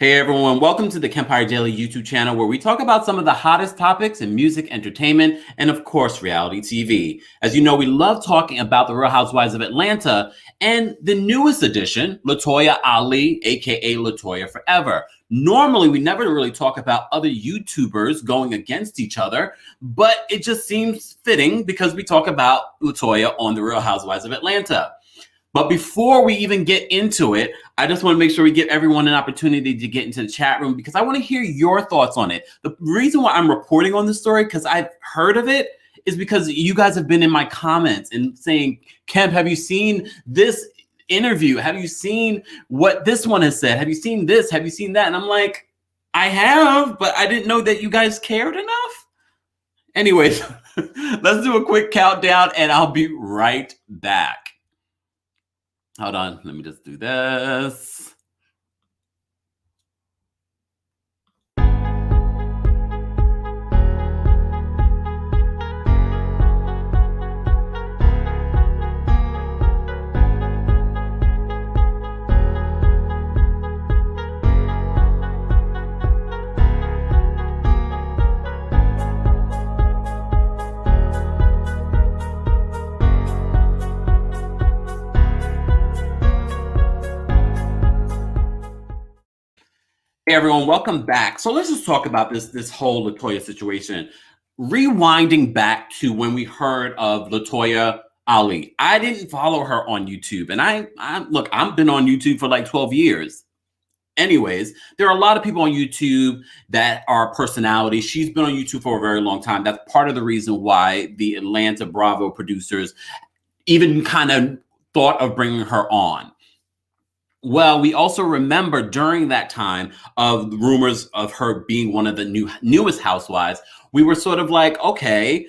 Hey everyone, welcome to the KEMPIRE Daily YouTube channel where we talk about some of the hottest topics in music, entertainment, and of course, reality TV. As you know, we love talking about the Real Housewives of Atlanta and the newest addition, Latoya Ali, aka Latoya Forever. Normally, we never really talk about other YouTubers going against each other, but it just seems fitting because we talk about Latoya on the Real Housewives of Atlanta. But before we even get into it, I just want to make sure we give everyone an opportunity to get into the chat room because I want to hear your thoughts on it. The reason why I'm reporting on this story, because I've heard of it, is because you guys have been in my comments and saying, Kemp, have you seen this interview? Have you seen what this one has said? Have you seen this? Have you seen that? And I'm like, I have, but I didn't know that you guys cared enough. Anyways, let's do a quick countdown and I'll be right back. Hold on, let me just do this. Hey everyone, welcome back. So let's just talk about this whole Latoya situation. Rewinding back to when we heard of Latoya Ali. I didn't follow her on YouTube. And I've been on YouTube for like 12 years. Anyways, there are a lot of people on YouTube that are personalities. She's been on YouTube for a very long time. That's part of the reason why the Atlanta Bravo producers even kind of thought of bringing her on. Well, we also remember during that time of rumors of her being one of the newest housewives, we were sort of like, okay,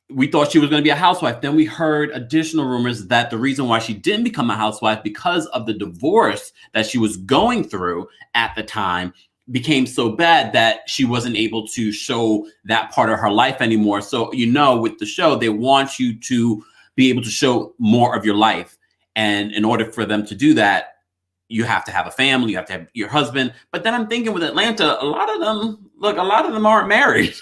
we thought she was going to be a housewife. Then we heard additional rumors that the reason why she didn't become a housewife because of the divorce that she was going through at the time became so bad that she wasn't able to show that part of her life anymore. So, you know, with the show, they want you to be able to show more of your life. And in order for them to do that, you have to have a family, you have to have your husband. But then I'm thinking with Atlanta, a lot of them aren't married.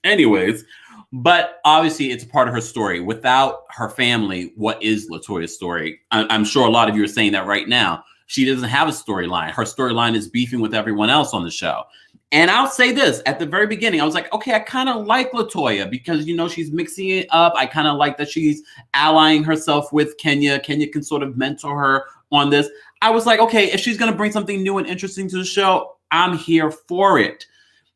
Anyways, but obviously it's a part of her story. Without her family, what is Latoya's story? I'm sure a lot of you are saying that right now. She doesn't have a storyline. Her storyline is beefing with everyone else on the show. And I'll say this, at the very beginning, I was like, okay, I kind of like Latoya because, you know, she's mixing it up. I kind of like that she's allying herself with Kenya. Kenya can sort of mentor her on this. I was like, okay, if she's going to bring something new and interesting to the show, I'm here for it.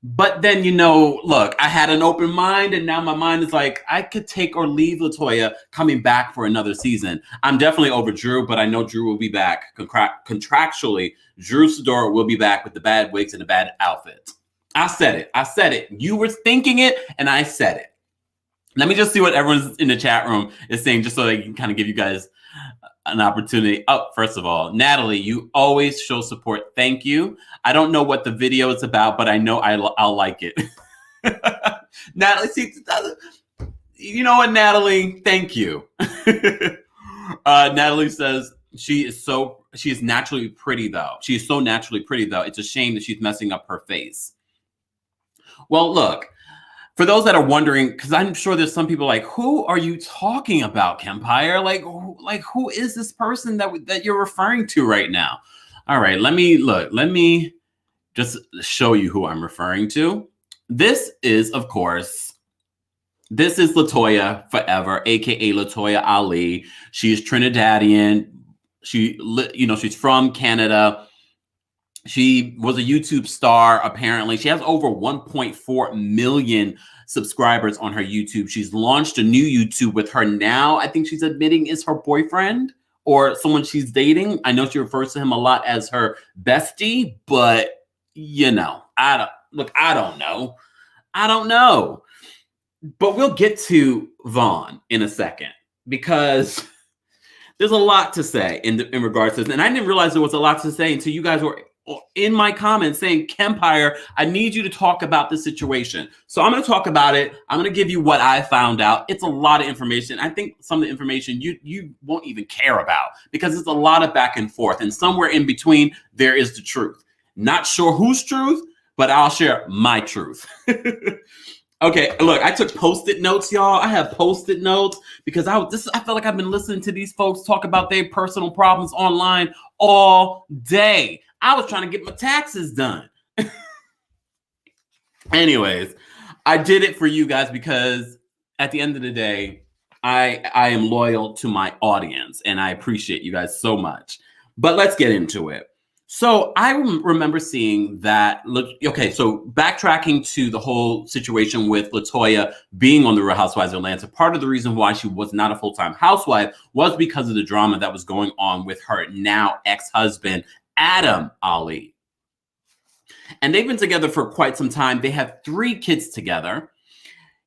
But then, you know, look, I had an open mind and now my mind is like, I could take or leave Latoya coming back for another season. I'm definitely over Drew, but I know Drew will be back. Contractually, Drew Sidora will be back with the bad wigs and the bad outfits. I said it. You were thinking it and I said it. Let me just see what everyone's in the chat room is saying just so they can kind of give you guys an opportunity. Oh, first of all, Natalie, you always show support. Thank you. I don't know what the video is about, but I know I'll like it. Natalie, see, you know what, Natalie? Thank you. Natalie says she is naturally pretty though. She is so naturally pretty though. It's a shame that she's messing up her face. Well, look, for those that are wondering, because I'm sure there's some people like, who are you talking about, KEMPIRE? Like who is this person that you're referring to right now? All right, let me just show you who I'm referring to. This is Latoya Forever, aka Latoya Ali. She's Trinidadian. She's from Canada. She was a YouTube star, apparently. She has over 1.4 million subscribers on her YouTube. She's launched a new YouTube with her now, I think she's admitting is her boyfriend or someone she's dating. I know she refers to him a lot as her bestie, but, you know, I don't know. But we'll get to Vaughn in a second because there's a lot to say in regards to this. And I didn't realize there was a lot to say until you guys were in my comments saying, KEMPIRE, I need you to talk about this situation. So I'm going to talk about it. I'm going to give you what I found out. It's a lot of information. I think some of the information you won't even care about because it's a lot of back and forth. And somewhere in between, there is the truth. Not sure whose truth, but I'll share my truth. Okay, look, I took Post-it notes, y'all. I have Post-it notes because I felt like I've been listening to these folks talk about their personal problems online all day. I was trying to get my taxes done. Anyways, I did it for you guys because at the end of the day, I am loyal to my audience and I appreciate you guys so much. But let's get into it. So I remember seeing that, okay, so backtracking to the whole situation with Latoya being on the Real Housewives of Atlanta, part of the reason why she was not a full-time housewife was because of the drama that was going on with her now ex-husband, Adam Ali. And they've been together for quite some time. They have 3 kids together.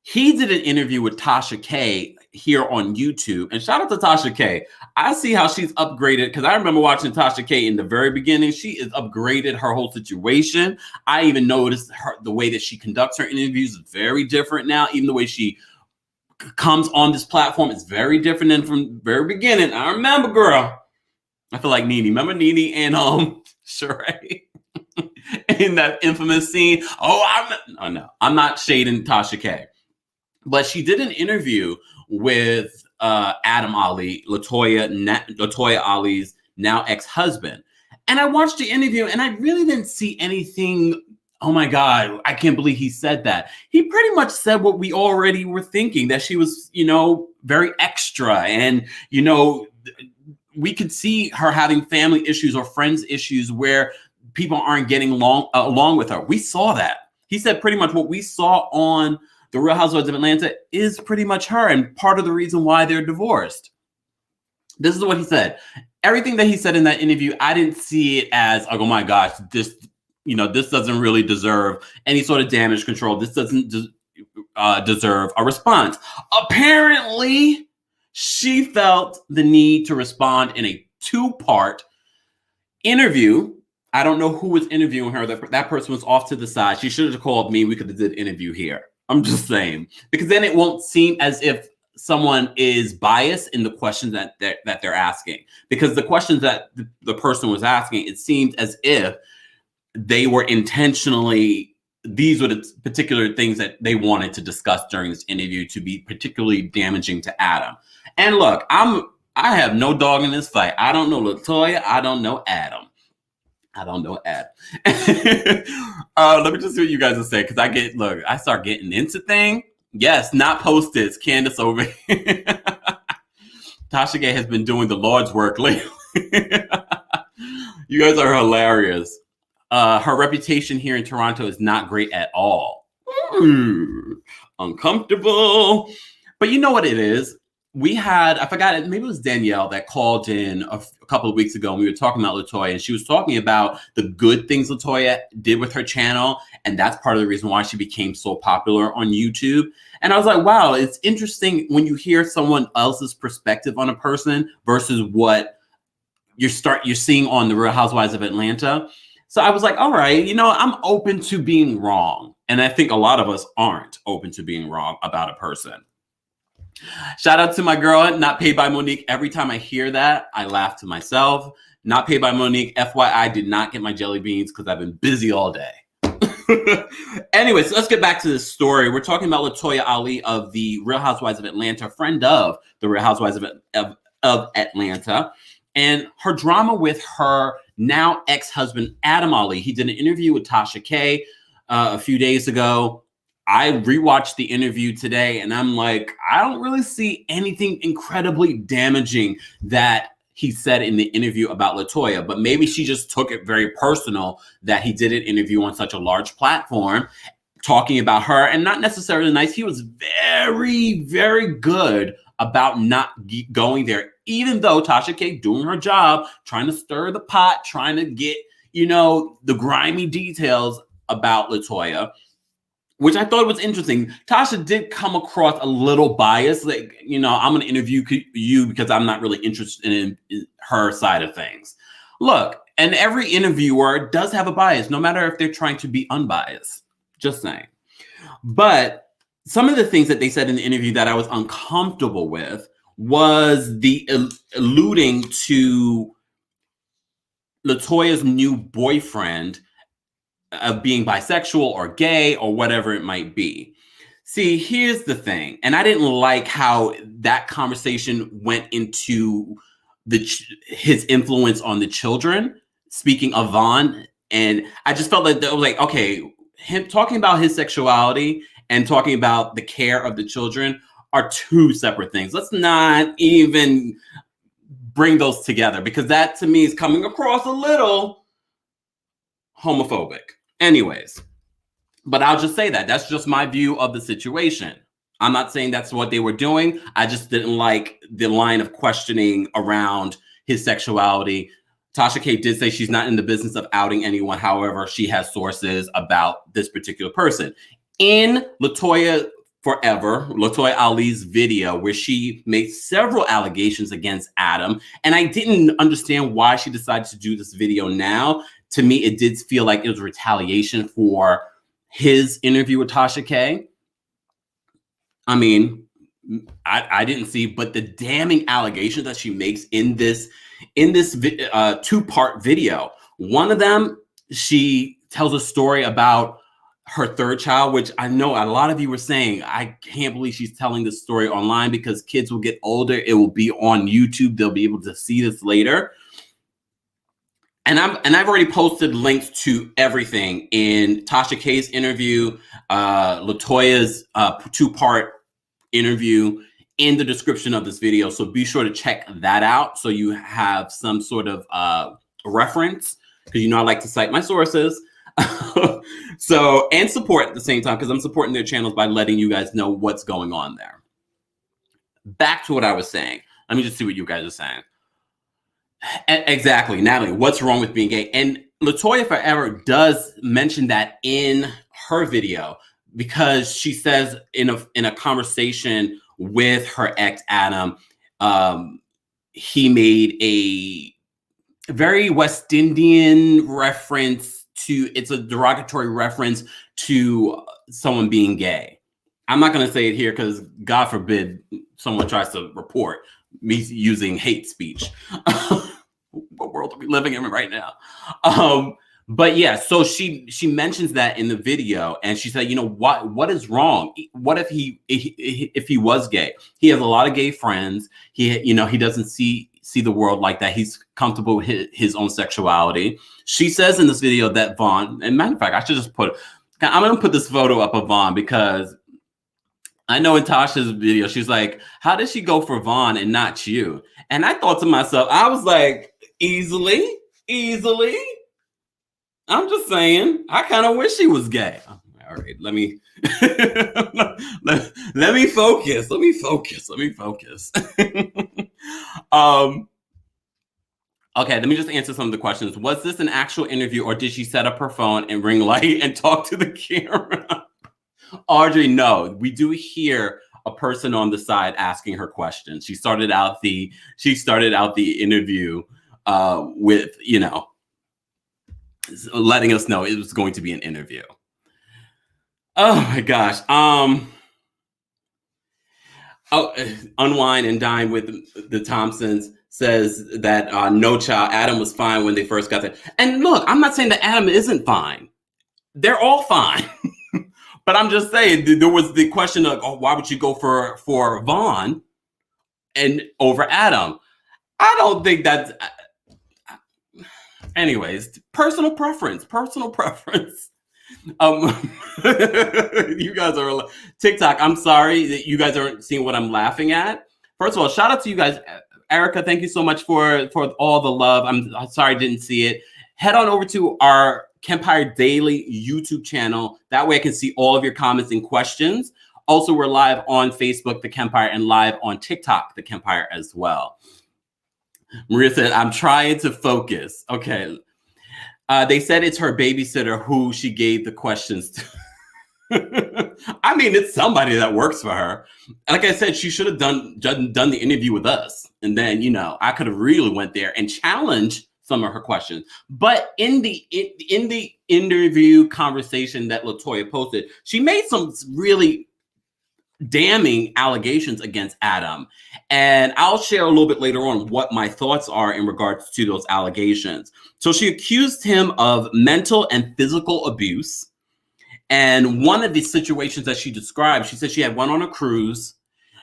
He did an interview with Tasha K here on YouTube. And shout out to Tasha K. I see how she's upgraded because I remember watching Tasha K in the very beginning. She has upgraded her whole situation. I even noticed the way that she conducts her interviews is very different now. Even the way she comes on this platform is very different than from the very beginning. I remember, girl. I feel like Nene. Remember Nene and Sheree? In that infamous scene. I'm not shading Tasha K. But she did an interview with Adam Ali, Latoya Ali's now ex-husband. And I watched the interview and I really didn't see anything, oh my God, I can't believe he said that. He pretty much said what we already were thinking, that she was, very extra. And, we could see her having family issues or friends issues where people aren't getting along with her. We saw that. He said pretty much what we saw on The Real Housewives of Atlanta is pretty much her and part of the reason why they're divorced. This is what he said. Everything that he said in that interview, I didn't see it as, oh my gosh, this doesn't really deserve any sort of damage control. This doesn't deserve a response. Apparently, she felt the need to respond in a 2-part interview. I don't know who was interviewing her. That person was off to the side. She should have called me. We could have did an interview here. I'm just saying, because then it won't seem as if someone is biased in the questions that they're asking. Because the questions that the person was asking, it seemed as if they were intentionally, these were the particular things that they wanted to discuss during this interview to be particularly damaging to Adam. And look, I have no dog in this fight. I don't know Latoya. I don't know Adam. Let me just see what you guys will say, because I start getting into things. Yes, not Post-its. Candace over here. Tasha Gay has been doing the Lord's work lately. You guys are hilarious. Her reputation here in Toronto is not great at all. Uncomfortable. But you know what it is? We had, I forgot, maybe it was Danielle that called in a couple of weeks ago and we were talking about Latoya, and she was talking about the good things Latoya did with her channel. And that's part of the reason why she became so popular on YouTube. And I was like, wow, it's interesting when you hear someone else's perspective on a person versus what you're seeing on The Real Housewives of Atlanta. So I was like, all right, I'm open to being wrong. And I think a lot of us aren't open to being wrong about a person. Shout out to my girl, Not Paid by Monique. Every time I hear that, I laugh to myself. Not Paid by Monique. FYI, did not get my jelly beans because I've been busy all day. Anyways, let's get back to this story. We're talking about Latoya Ali of the Real Housewives of Atlanta, friend of the Real Housewives of Atlanta, and her drama with her now ex-husband, Adam Ali. He did an interview with Tasha K a few days ago. I rewatched the interview today and I'm like, I don't really see anything incredibly damaging that he said in the interview about Latoya, but maybe she just took it very personal that he did an interview on such a large platform talking about her, and not necessarily nice. He was very, very good about not going there, even though Tasha K doing her job, trying to stir the pot, trying to get, the grimy details about Latoya, which I thought was interesting. Tasha did come across a little biased. Like, I'm going to interview you because I'm not really interested in her side of things. Look, And every interviewer does have a bias, no matter if they're trying to be unbiased. Just saying. But some of the things that they said in the interview that I was uncomfortable with was the alluding to Latoya's new boyfriend of being bisexual or gay or whatever it might be. See, here's the thing. And I didn't like how that conversation went into his influence on the children, speaking of Vaughn. And I just felt like that was like, okay, him talking about his sexuality and talking about the care of the children are two separate things. Let's not even bring those together, because that to me is coming across a little homophobic. Anyways, but I'll just say that that's just my view of the situation. I'm not saying that's what they were doing. I just didn't like the line of questioning around his sexuality. Tasha K did say she's not in the business of outing anyone. However, she has sources about this particular person. In Latoya Ali's video, where she made several allegations against Adam, and I didn't understand why she decided to do this video now. To me, it did feel like it was retaliation for his interview with Tasha K. I mean, I didn't see, but the damning allegations that she makes in this two-part video. One of them, she tells a story about her third child, which I know a lot of you were saying, I can't believe she's telling this story online, because kids will get older. It will be on YouTube. They'll be able to see this later. And I've already posted links to everything in Tasha K's interview, Latoya's two-part interview in the description of this video. So be sure to check that out so you have some sort of reference, because you know I like to cite my sources. So, and support at the same time, because I'm supporting their channels by letting you guys know what's going on there. Back to what I was saying. Let me just see what you guys are saying. Exactly, Natalie, what's wrong with being gay? And Latoya Forever does mention that in her video, because she says in a conversation with her ex Adam, he made a very West Indian reference to, it's a derogatory reference to someone being gay. I'm not going to say it here because God forbid someone tries to report me using hate speech. What world are we living in right now? But yeah, so she mentions that in the video, and she said, you know, what is wrong? What if he was gay? He has a lot of gay friends. He doesn't see the world like that. He's comfortable with his own sexuality. She says in this video that Vaughn, and matter of fact, I should just I'm gonna put this photo up of Vaughn, because I know in Tasha's video, she's like, how did she go for Vaughn and not you? And I thought to myself, I was like, easily. I'm just saying, I kind of wish he was gay. All right, let me let me focus. Okay, let me just answer some of the questions. Was this an actual interview, or did she set up her phone and ring light and talk to the camera? Audrey, no, we do hear a person on the side asking her questions. She started out the interview with, letting us know it was going to be an interview. Oh my gosh. Unwind and Dine with the Thompsons says that no child, Adam was fine when they first got there. And look, I'm not saying that Adam isn't fine. They're all fine. But I'm just saying, there was the question of, oh, why would you go for Vaughn and over Adam? I don't think that's... Anyways, personal preference. You guys are... TikTok, I'm sorry that you guys aren't seeing what I'm laughing at. First of all, shout out to you guys. Erica, thank you so much for all the love. I'm sorry I didn't see it. Head on over to our KEMPIRE Daily YouTube channel. That way I can see all of your comments and questions. Also, we're live on Facebook, TheKempire, and live on TikTok, TheKempire as well. Maria said, I'm trying to focus. Okay. They said it's her babysitter who she gave the questions to. I mean, it's somebody that works for her. Like I said, she should have done the interview with us. And then, I could have really went there and challenged some of her questions. But in the interview conversation that Latoya posted, she made some really damning allegations against Adam. And I'll share a little bit later on what my thoughts are in regards to those allegations. So she accused him of mental and physical abuse. And one of the situations that she described, she said she had one on a cruise.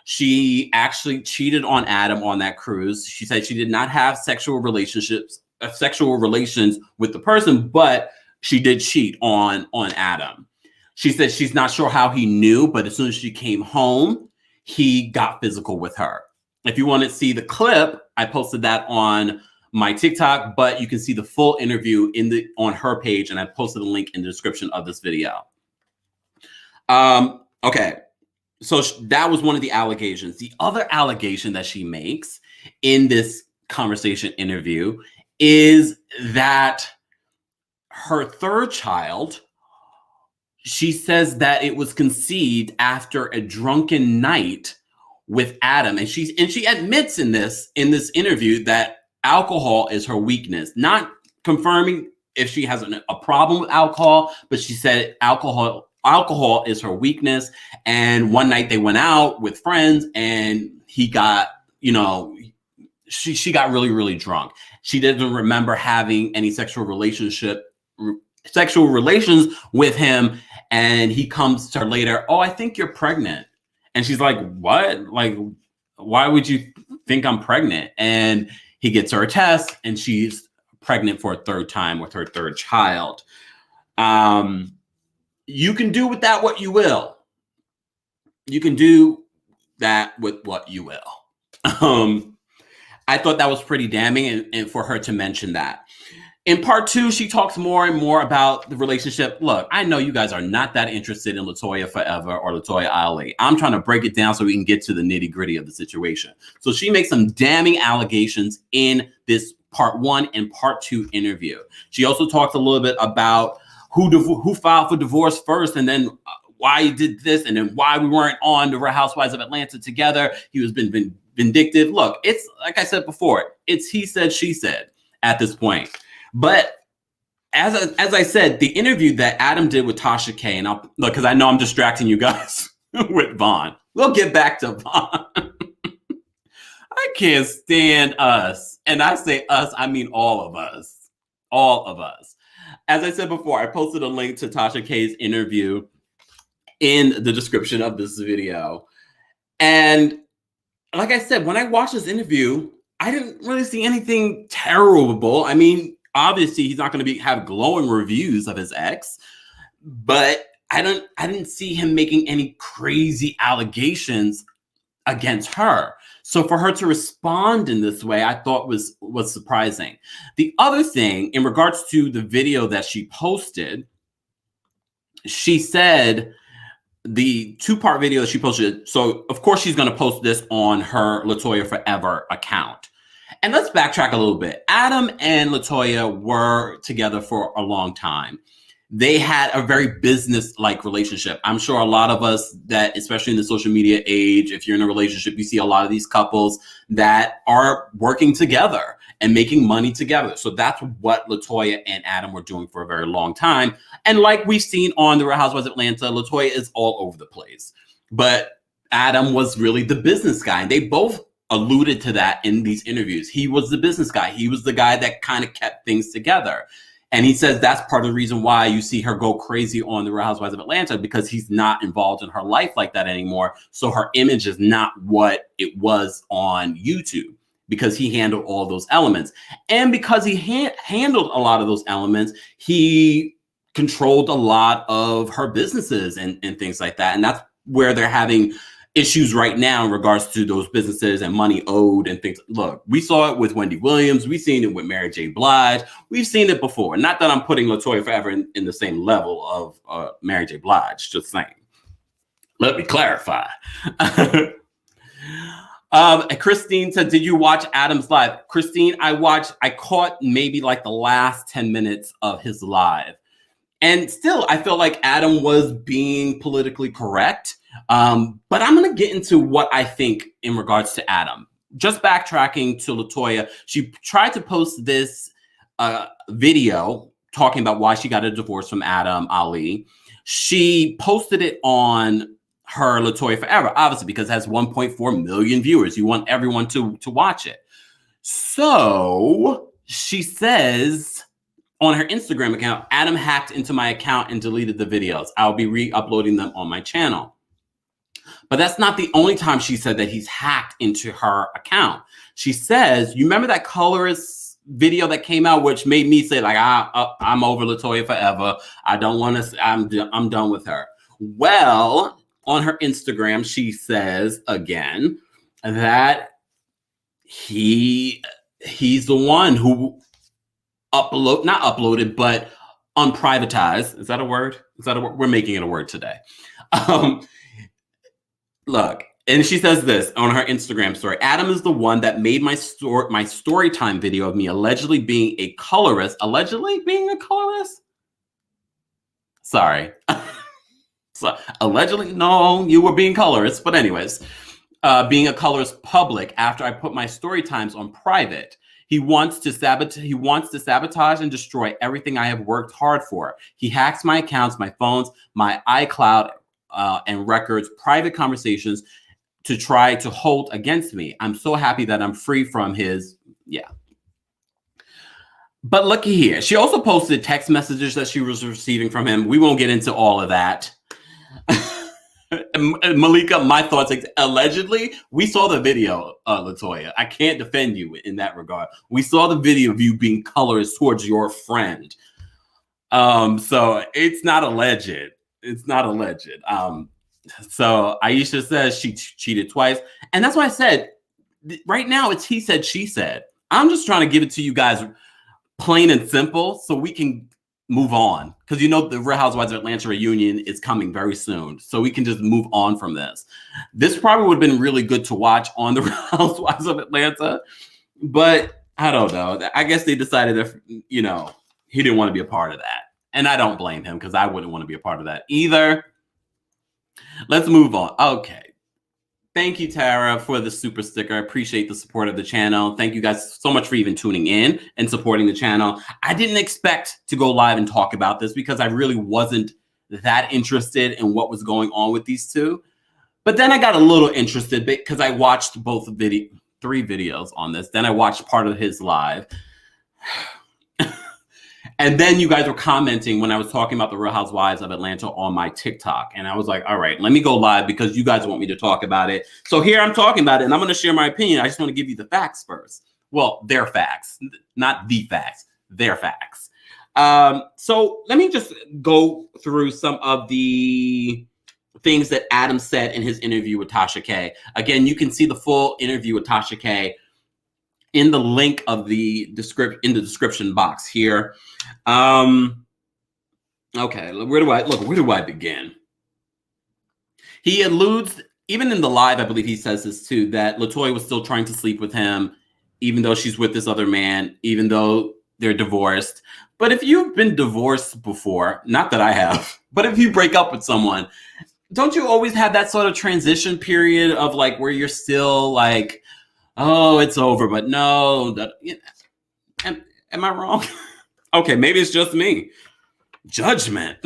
She actually cheated on Adam on that cruise. She said she did not have sexual relations with the person, but she did cheat on Adam. She said she's not sure how he knew, but as soon as she came home, he got physical with her. If you want to see the clip, I posted that on my TikTok, but you can see the full interview on her page, and I posted a link in the description of this video. Okay, so that was one of the allegations. The other allegation that she makes in this conversation interview is that her third child, she says that it was conceived after a drunken night with Adam. And she admits in this interview that alcohol is her weakness, not confirming if she has a problem with alcohol, but she said alcohol is her weakness. And one night they went out with friends and he got, she got really, really drunk. She didn't remember having any sexual relations with him. And he comes to her later, "Oh, I think you're pregnant." And she's like, "What? Like, why would you think I'm pregnant?" And he gets her a test and she's pregnant for a third time with her third child. You can do with that what you will. You can do that with what you will. I thought that was pretty damning and for her to mention that. In part 2, she talks more and more about the relationship. Look, I know you guys are not that interested in Latoya Forever or Latoya Ali. I'm trying to break it down so we can get to the nitty gritty of the situation. So she makes some damning allegations in this part 1 and part 2 interview. She also talks a little bit about who filed for divorce first, and then why he did this, and then why we weren't on the Real Housewives of Atlanta together. He was been vindictive. Look, it's like I said before, it's he said, she said at this point. But as I said, the interview that Adam did with Tasha K, and I'll look, because I know I'm distracting you guys with Vaughn. We'll get back to Vaughn. I can't stand us. And I say us, I mean all of us. All of us. As I said before, I posted a link to Tasha K's interview in the description of this video. And like I said, when I watched this interview, I didn't really see anything terrible. I mean, obviously, he's not going to have glowing reviews of his ex, but I didn't see him making any crazy allegations against her. So for her to respond in this way, I thought was surprising. The other thing, in regards to the video that she posted, she said the 2-part video that she posted. So of course she's going to post this on her Latoya Forever account. And let's backtrack a little bit. Adam and Latoya were together for a long time. They had a very business-like relationship. I'm sure a lot of us that, especially in the social media age, if you're in a relationship, you see a lot of these couples that are working together and making money together. So that's what Latoya and Adam were doing for a very long time. And like we've seen on The Real Housewives of Atlanta, Latoya is all over the place. But Adam was really the business guy. And they both alluded to that in these interviews. He was the business guy. He was the guy that kind of kept things together. And he says that's part of the reason why you see her go crazy on The Real Housewives of Atlanta, because he's not involved in her life like that anymore. So her image is not what it was on YouTube, because he handled all those elements. And because he handled a lot of those elements, he controlled a lot of her businesses and things like that. And that's where they're having issues right now in regards to those businesses and money owed and things. Look, we saw it with Wendy Williams. We've seen it with Mary J. Blige. We've seen it before. Not that I'm putting Latoya Forever in the same level of Mary J. Blige, just saying. Let me clarify. Christine said, did you watch Adam's live? Christine, I caught maybe like the last 10 minutes of his live. And still, I felt like Adam was being politically correct. But I'm going to get into what I think in regards to Adam. Just backtracking to Latoya, she tried to post this a video talking about why she got a divorce from Adam Ali. She posted it on her Latoya Forever, obviously, because it has 1.4 million viewers. You want everyone to watch it. So she says on her Instagram account, Adam hacked into my account and deleted the videos. I'll be re-uploading them on my channel. But that's not the only time she said that he's hacked into her account. She says, you remember that colorist video that came out, which made me say, like, I'm over Latoya forever. I don't want to, I'm done with her. Well, on her Instagram, she says again that he's the one who not uploaded, but unprivatized. Is that a word? We're making it a word today. Look, and she says this on her Instagram story. Adam is the one that made my story time video of me allegedly being a colorist. Allegedly being a colorist? Sorry. So, allegedly, no, you were being colorist. But anyways, being a colorist public after I put my story times on private. He wants to sabotage and destroy everything I have worked hard for. He hacks my accounts, my phones, my iCloud, and records private conversations to try to hold against me. I'm so happy that I'm free from his, yeah. But looky here. She also posted text messages that she was receiving from him. We won't get into all of that. Malika, my thoughts, allegedly, we saw the video, Latoya. I can't defend you in that regard. We saw the video of you being colorist towards your friend. So it's not alleged. It's not alleged. So Aisha says she cheated twice. And that's why I said, right now it's he said, she said. I'm just trying to give it to you guys plain and simple so we can move on. Because you know the Real Housewives of Atlanta reunion is coming very soon. So we can just move on from this. This probably would have been really good to watch on the Real Housewives of Atlanta. But I don't know. I guess they decided that, you know, he didn't want to be a part of that. And I don't blame him because I wouldn't want to be a part of that either. Let's move on. Okay. Thank you, Tara, for the super sticker. I appreciate the support of the channel. Thank you guys so much for even tuning in and supporting the channel. I didn't expect to go live and talk about this because I really wasn't that interested in what was going on with these two. But then I got a little interested because I watched both three videos on this. Then I watched part of his live. And then you guys were commenting when I was talking about the Real Housewives of Atlanta on my TikTok. And I was like, all right, let me go live because you guys want me to talk about it. So here I'm talking about it and I'm going to share my opinion. I just want to give you the facts first. Well, their facts, not the facts, their facts. So let me just go through some of the things that Adam said in his interview with Tasha K. Again, you can see the full interview with Tasha K in the link of the description box here. Okay, where do I begin? He alludes, even in the live, I believe he says this too, that Latoya was still trying to sleep with him, even though she's with this other man, even though they're divorced. But if you've been divorced before, not that I have, but if you break up with someone, don't you always have that sort of transition period of like where you're still like, oh, it's over, but no, am I wrong? Okay, maybe it's just me. Judgment.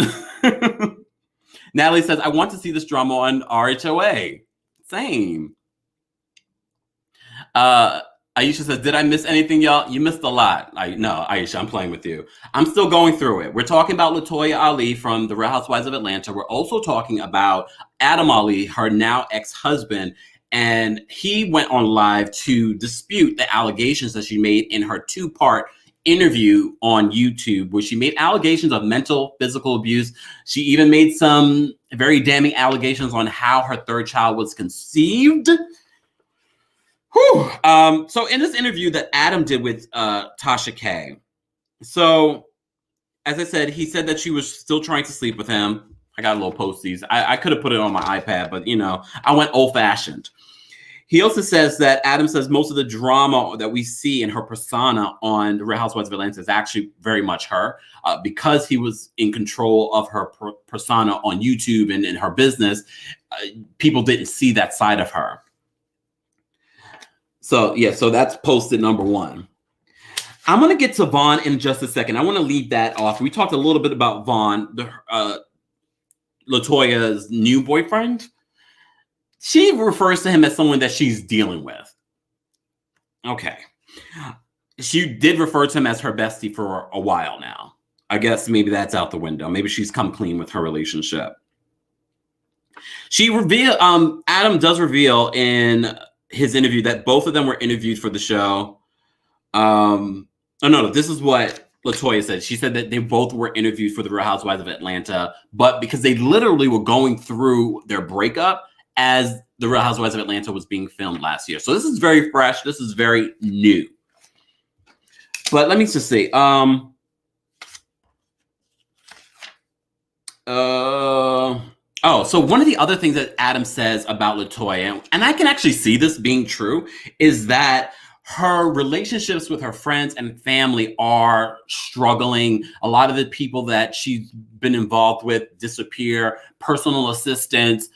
Natalie says, I want to see this drama on RHOA. Same. Aisha says, did I miss anything, y'all? You missed a lot. No, Aisha, I'm playing with you. I'm still going through it. We're talking about Latoya Ali from the Real Housewives of Atlanta. We're also talking about Adam Ali, her now ex-husband. And he went on live to dispute the allegations that she made in her two-part interview on YouTube, where she made allegations of mental, physical abuse. She even made some very damning allegations on how her third child was conceived. Whew. So in this interview that Adam did with Tasha K, so as I said, he said that she was still trying to sleep with him. I got a little posties. I could have put it on my iPad, but you know, I went old-fashioned. He also says that Adam says most of the drama that we see in her persona on the Real Housewives of Atlanta is actually very much her, because he was in control of her persona on YouTube and in her business. People didn't see that side of her. So yeah, so that's posted number one. I'm going to get to Vaughn in just a second. I want to leave that off. We talked a little bit about Vaughn, Latoya's new boyfriend. She refers to him as someone that she's dealing with. Okay. She did refer to him as her bestie for a while now. I guess maybe that's out the window. Maybe she's come clean with her relationship. Adam does reveal in his interview that both of them were interviewed for the show. This is what Latoya said. She said that they both were interviewed for the Real Housewives of Atlanta, but because they literally were going through their breakup as the Real Housewives of Atlanta was being filmed last year. So this is very fresh. This is very new. But let me just say, so one of the other things that Adam says about Latoya, and I can actually see this being true, is that her relationships with her friends and family are struggling. A lot of the people that she's been involved with disappear, personal assistants,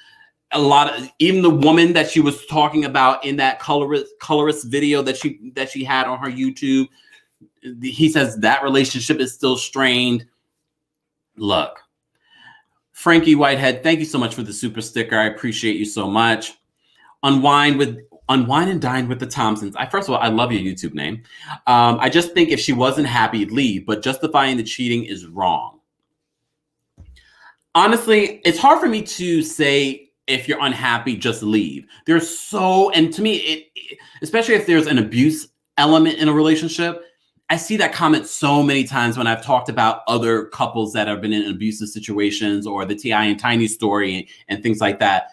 even the woman that she was talking about in that colorist video that she had on her YouTube. He says that relationship is still strained. Look, Frankie Whitehead, thank you so much for the super sticker. I appreciate you so much. Unwind and Dine with the Thompsons. First of all, I love your YouTube name. I just think if she wasn't happy, leave, but justifying the cheating is wrong. Honestly, it's hard for me to say if you're unhappy, just leave. And to me, especially if there's an abuse element in a relationship, I see that comment so many times when I've talked about other couples that have been in abusive situations, or the T.I. and Tiny story and things like that.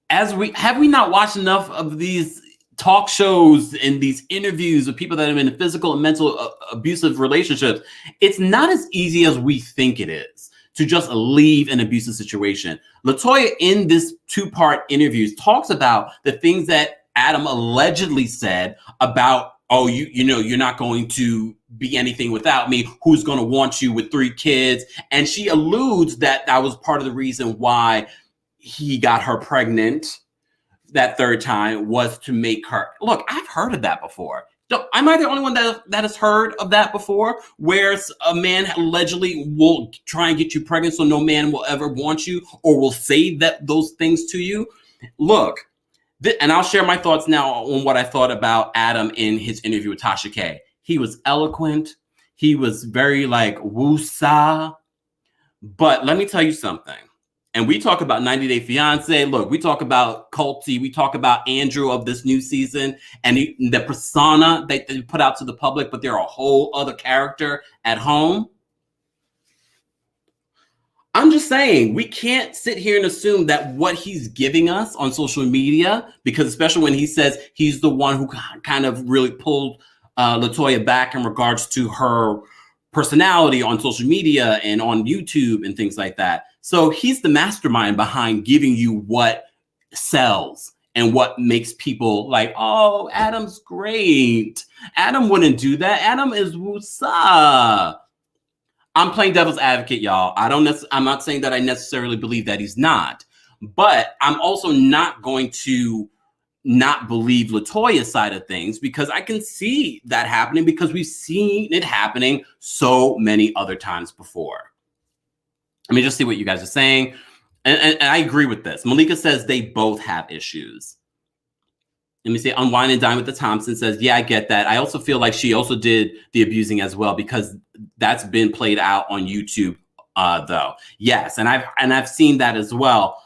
Have we not watched enough of these talk shows and these interviews with people that have been in physical and mental abusive relationships? It's not as easy as we think it is to just leave an abusive situation. Latoya, in this 2-part interview, talks about the things that Adam allegedly said about, you're not going to be anything without me. Who's going to want you with 3 kids? And she alludes that was part of the reason why he got her pregnant that 3rd time, was to make her. Look, I've heard of that before. Am I the only one that has heard of that before? Where a man allegedly will try and get you pregnant so no man will ever want you, or will say those things to you? Look, and I'll share my thoughts now on what I thought about Adam in his interview with Tasha K. He was eloquent. He was very woo-sa. But let me tell you something. And we talk about 90 Day Fiance. Look, we talk about Culty. We talk about Andrew of this new season and the persona that they put out to the public, but they're a whole other character at home. I'm just saying, we can't sit here and assume that what he's giving us on social media, because especially when he says he's the one who kind of really pulled Latoya back in regards to her personality on social media and on YouTube and things like that. So he's the mastermind behind giving you what sells and what makes people like, oh, Adam's great. Adam wouldn't do that. Adam is woo-sa. I'm playing devil's advocate, y'all. I'm not saying that I necessarily believe that he's not, but I'm also not going to not believe Latoya's side of things, because I can see that happening, because we've seen it happening so many other times before. Let me just see what you guys are saying. And I agree with this. Malika says they both have issues. Let me say, Unwind and Dine with the Thompson says, yeah, I get that. I also feel like she also did the abusing as well, because that's been played out on YouTube, though. Yes, and I've seen that as well.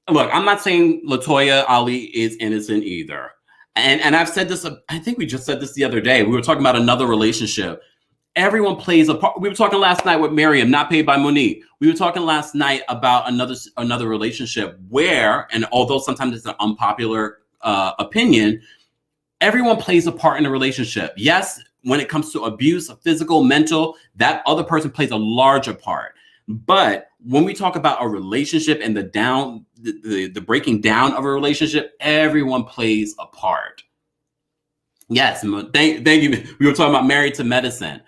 Look, I'm not saying Latoya Ali is innocent either. And I've said this, I think we just said this the other day. We were talking about another relationship. Everyone plays a part. We were talking last night with Miriam, not paid by Monique. We were talking last night about another relationship where, and although sometimes it's an unpopular opinion, everyone plays a part in a relationship. Yes, when it comes to abuse, physical, mental, that other person plays a larger part. But when we talk about a relationship and the breaking down of a relationship, everyone plays a part. Yes, thank you. We were talking about Married to Medicine.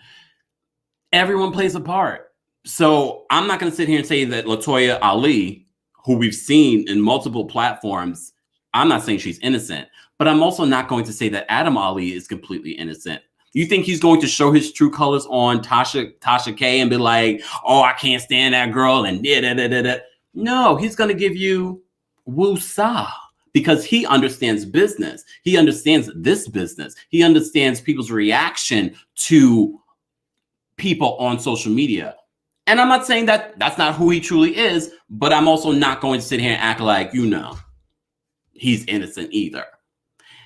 Everyone plays a part. So I'm not going to sit here and say that Latoya Ali, who we've seen in multiple platforms, I'm not saying she's innocent, but I'm also not going to say that Adam Ali is completely innocent. You think he's going to show his true colors on Tasha K and be like, oh, I can't stand that girl and da da da da. No, he's going to give you woo-sa because he understands business. He understands this business. He understands people's reaction to people on social media. And I'm not saying that that's not who he truly is, but I'm also not going to sit here and act like, he's innocent either.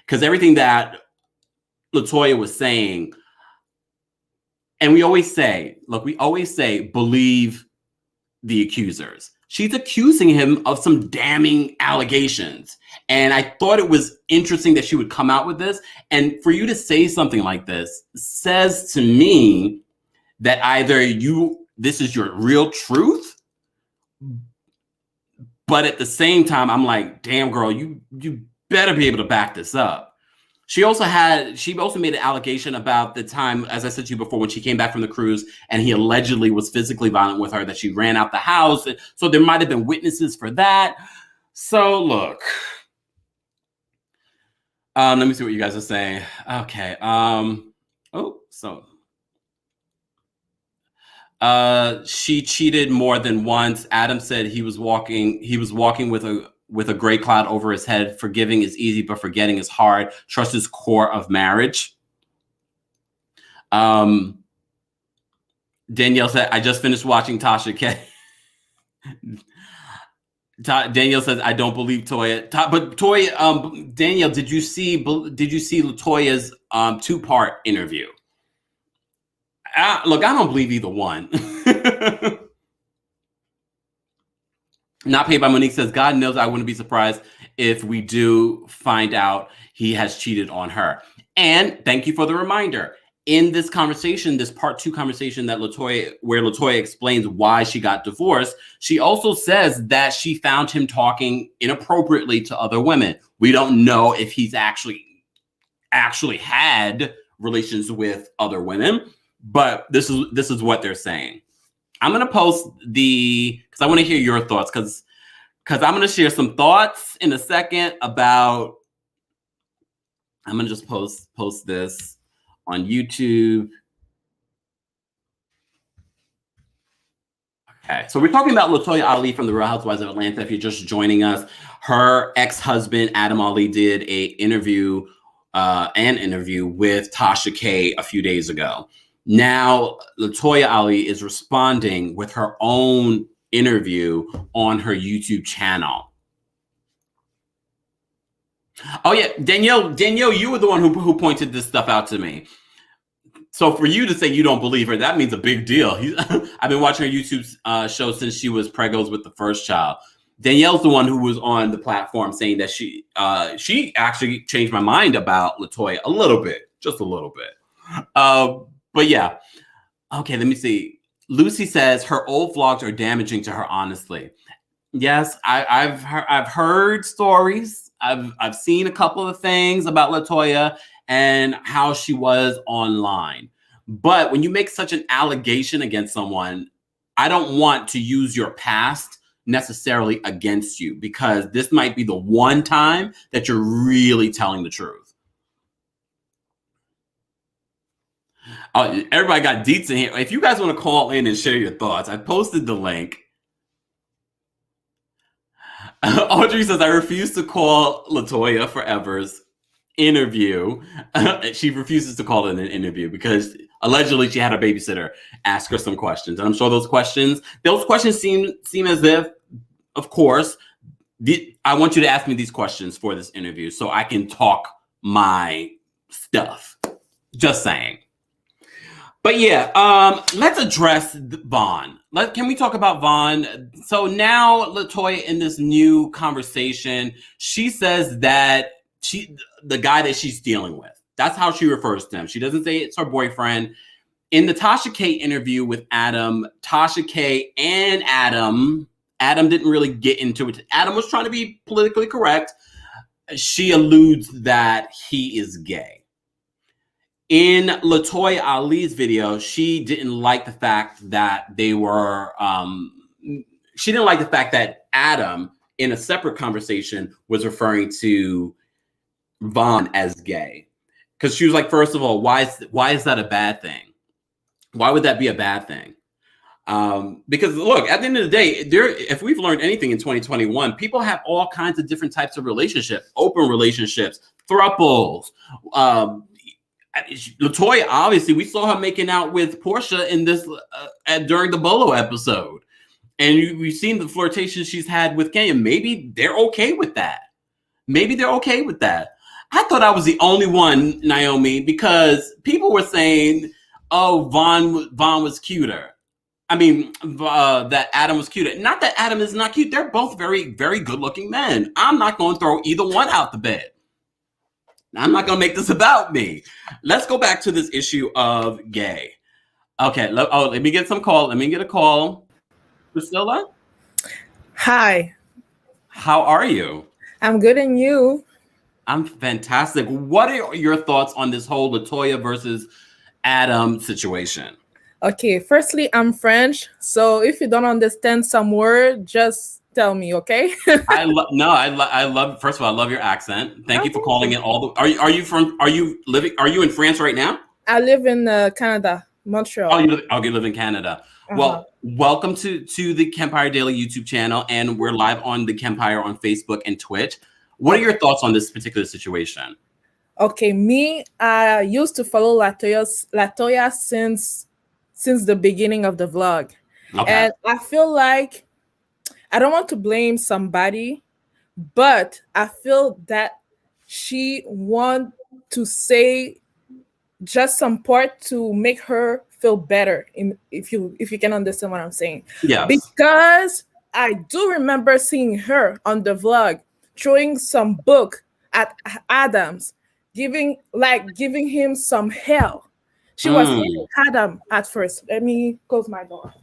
Because everything that Latoya was saying, and we always say, believe the accusers. She's accusing him of some damning allegations. And I thought it was interesting that she would come out with this. And for you to say something like this says to me that either this is your real truth, but at the same time, I'm like, damn, girl, you better be able to back this up. She also made an allegation about the time, as I said to you before, when she came back from the cruise and he allegedly was physically violent with her, that she ran out the house. So there might have been witnesses for that. So look, let me see what you guys are saying. Okay. She cheated more than once. Adam said he was walking with a gray cloud over his head. Forgiving is easy, but forgetting is hard. Trust is core of marriage. Danielle said, I just finished watching Tasha K. Danielle says, I don't believe Toya. But Toya, Danielle, did you see Latoya's 2-part interview? Look, I don't believe either one. Not Paid by Monique says, God knows I wouldn't be surprised if we do find out he has cheated on her. And thank you for the reminder. In this conversation, this part 2 conversation where Latoya explains why she got divorced, she also says that she found him talking inappropriately to other women. We don't know if he's actually had relations with other women, but this is what they're saying. I'm going to post because I want to hear your thoughts, because I'm going to share some thoughts in a second about, I'm going to just post this on YouTube. Okay, so we're talking about Latoya Ali from the Real Housewives of Atlanta. If you're just joining us, her ex-husband, Adam Ali, did an interview with Tasha K a few days ago. Now, Latoya Ali is responding with her own interview on her YouTube channel. Oh yeah, Danielle, you were the one who pointed this stuff out to me. So for you to say you don't believe her, that means a big deal. I've been watching her YouTube show since she was pregos with the first child. Danielle's the one who was on the platform saying that she actually changed my mind about Latoya a little bit, just a little bit. But yeah, okay, let me see. Lucy says her old vlogs are damaging to her, honestly. Yes, I've heard stories. I've seen a couple of things about Latoya and how she was online. But when you make such an allegation against someone, I don't want to use your past necessarily against you, because this might be the one time that you're really telling the truth. Everybody got deets in here. If you guys want to call in and share your thoughts, I posted the link. Audrey says, I refuse to call Latoya Forever's interview. She refuses to call it an interview because allegedly she had a babysitter ask her some questions. And I'm sure those questions seem as if, of course, I want you to ask me these questions for this interview so I can talk my stuff. Just saying. But yeah, let's address Vaughn. Can we talk about Vaughn? So now Latoya, in this new conversation, she says that the guy that she's dealing with, that's how she refers to him. She doesn't say it's her boyfriend. In the Tasha K interview with Adam, Tasha K and Adam didn't really get into it. Adam was trying to be politically correct. She alludes that he is gay. In Latoya Ali's video, she didn't like the fact that she didn't like the fact that Adam, in a separate conversation, was referring to Vaughn as gay. Because she was like, first of all, why is that a bad thing? Why would that be a bad thing? Because look, at the end of the day, if we've learned anything in 2021, people have all kinds of different types of relationships, open relationships, thruples. Latoya, obviously, we saw her making out with Portia in this during the Bolo episode, and we've seen the flirtation she's had with Kenya. Maybe they're okay with that. Maybe they're okay with that. I thought I was the only one, Naomi, because people were saying, "Oh, Vaughn was cuter." I mean, that Adam was cute. Not that Adam is not cute. They're both very, very good-looking men. I'm not going to throw either one out the bed. I'm not going to make this about me. Let's go back to this issue of gay. Okay. Let me get some call. Let me get a call. Priscilla? Hi. How are you? I'm good, and you? I'm fantastic. What are your thoughts on this whole Latoya versus Adam situation? Okay, firstly, I'm French, so if you don't understand some word, just tell me, okay? I love. First of all, I love your accent. Thank you for calling in. Are you in France right now? I live in Canada, Montreal. Oh, you live in Canada. Well, welcome to the KEMPIRE Daily YouTube channel, and we're live on the KEMPIRE on Facebook and Twitch. What are your thoughts on this particular situation? Okay, I used to follow Latoya since the beginning of the vlog. Okay. And I feel like I don't want to blame somebody, but I feel that she want to say just some part to make her feel better, if you can understand what I'm saying. Yeah. Because I do remember seeing her on the vlog throwing some book at Adams, giving him some hell. She was hitting Adam at first. Let me close my door.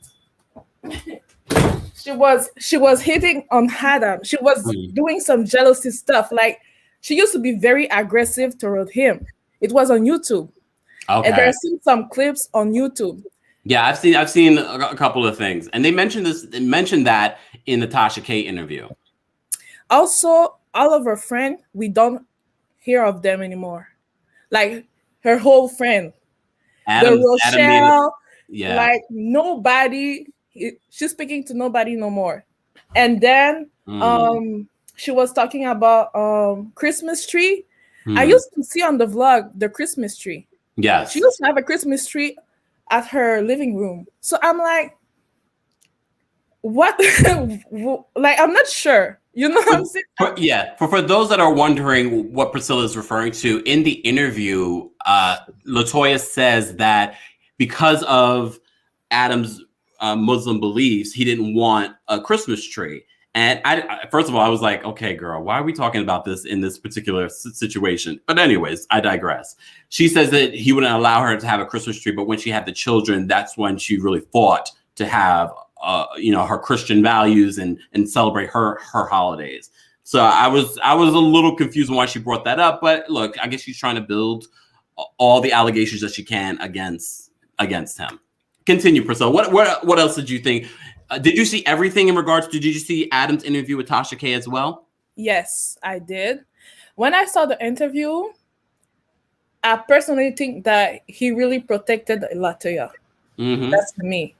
She was hitting on Adam. She was doing some jealousy stuff. Like, she used to be very aggressive toward him. It was on YouTube. Okay. And there's some clips on YouTube. Yeah, I've seen a couple of things. And they mentioned that in the Tasha K interview. Also, all of her friends, we don't hear of them anymore. Like, her whole friend. The Rochelle, like, nobody, she's speaking to nobody no more. And then she was talking about Christmas tree. I used to see on the vlog the Christmas tree. Yes. She used to have a Christmas tree at her living room. So I'm like, what? Like, I'm not sure. You know what I'm saying? For those that are wondering what Priscilla is referring to, in the interview, Latoya says that because of Adam's Muslim beliefs, he didn't want a Christmas tree. And first of all, I was like, okay, girl, why are we talking about this in this particular situation? But anyways, I digress. She says that he wouldn't allow her to have a Christmas tree, but when she had the children, that's when she really fought to have her Christian values and celebrate her holidays. So I was a little confused on why she brought that up, but look, I guess she's trying to build all the allegations that she can against him. Continue, Priscilla. What else did you think? Did you see everything in regards to? Did you see Adam's interview with Tasha K as well? Yes, I did. When I saw the interview, I personally think that he really protected Latoya. That's me.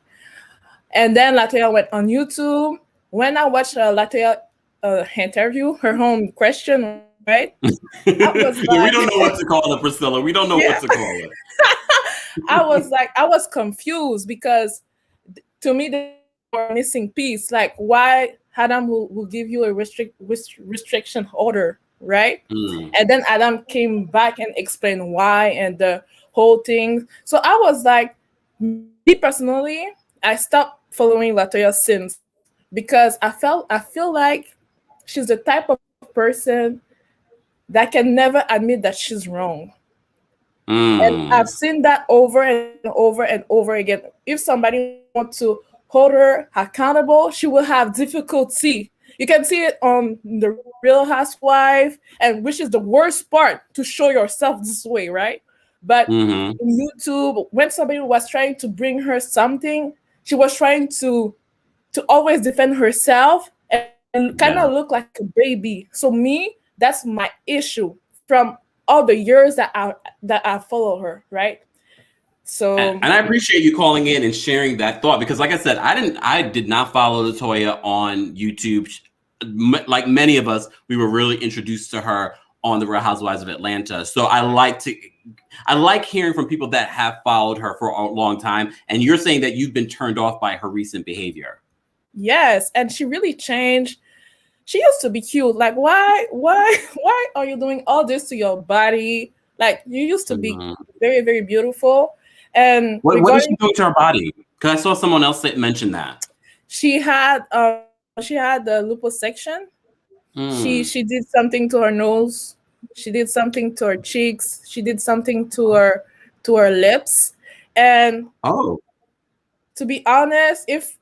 And then Latoya went on YouTube. When I watched Latoya interview, her home question, right? We don't know what to call it, Priscilla. We don't know what to call it. I was confused because to me they were missing piece. Like, why Adam will give you a restriction order, right? And then Adam came back and explained why and the whole thing. So I was like, me personally, I stopped following Latoya since, because I feel like she's the type of person that can never admit that she's wrong. And I've seen that over and over and over again. If somebody wants to hold her accountable, she will have difficulty. You can see it on the Real Housewives, and which is the worst part, to show yourself this way, right? But in YouTube, when somebody was trying to bring her something, she was trying to always defend herself and kind of look like a baby. So me, that's my issue. From all the years that I follow her, right? So And I appreciate you calling in and sharing that thought, because like I said, I did not follow Latoya on YouTube. Like many of us, we were really introduced to her on the Real Housewives of Atlanta. So I like hearing from people that have followed her for a long time. And you're saying that you've been turned off by her recent behavior. yes, and she really changed. She used to be cute. Like, why are you doing all this to your body? Like, you used to be very, very beautiful. And What is she doing to her body? Because I saw someone else mention that she had the liposuction. She did something to her nose. She did something to her cheeks. She did something to her lips. And to be honest, if